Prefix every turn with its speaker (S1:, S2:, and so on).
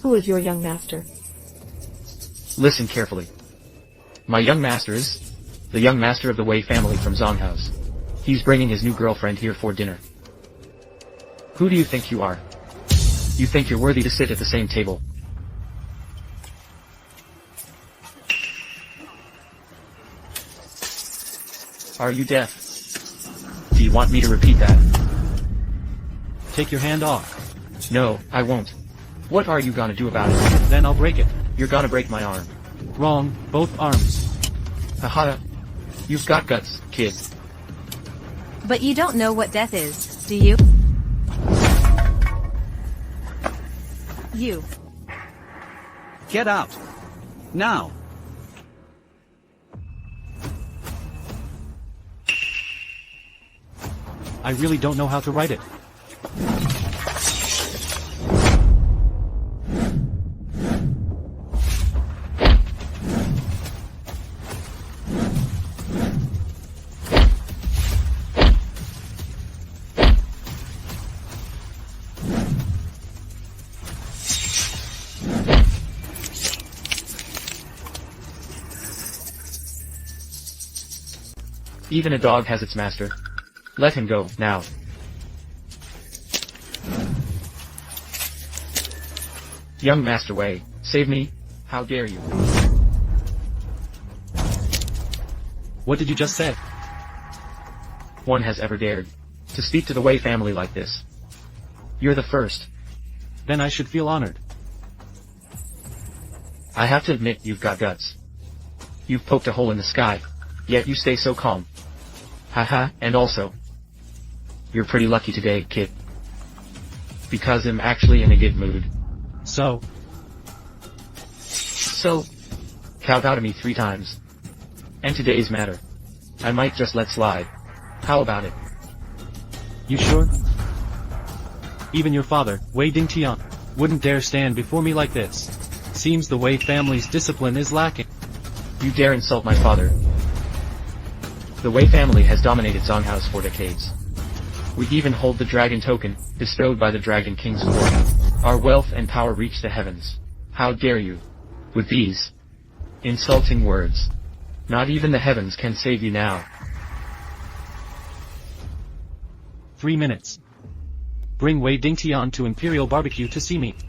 S1: Who is your young master?
S2: Listen carefully. My young master is the young master of the Wei family from Zhongzhou. He's bringing his new girlfriend here for dinner. Who do you think you are? You think you're worthy to sit at the same table? Are you deaf? Do you want me to repeat that?
S3: Take your hand off.
S2: No, I won't. What are you gonna do about it?
S3: Then I'll break it.
S2: You're gonna break my arm.
S3: Wrong, both arms.
S2: Haha. You've got guts, kid.
S4: But you don't know what death is, do you? You.
S3: Get out. Now. I really don't know how to write it.
S2: Even a dog has its master. Let him go, now. Young Master Wei, save me? How dare you?
S3: What did you just say?
S2: One has ever dared to speak to the Wei family like this. You're the first.
S3: Then I should feel honored.
S2: I have to admit you've got guts. You've poked a hole in the sky, yet you stay so calm. Haha, and also, you're pretty lucky today, kid. Because I'm actually in a good mood.
S3: So,
S2: kowtow to me 3 times. And today's matter, I might just let slide. How about it?
S3: you sure? Even your father, Wei Dingtian, wouldn't dare stand before me like this. Seems the Wei family's discipline is lacking.
S2: You dare insult my father. The Wei family has dominated Zhongzhou for decades. We even hold the dragon token, bestowed by the Dragon King's court. Our wealth and power reach the heavens. How dare you? With these insulting words. Not even the heavens can save you now.
S3: 3 minutes. Bring Wei Dingtian to Imperial Barbecue to see me.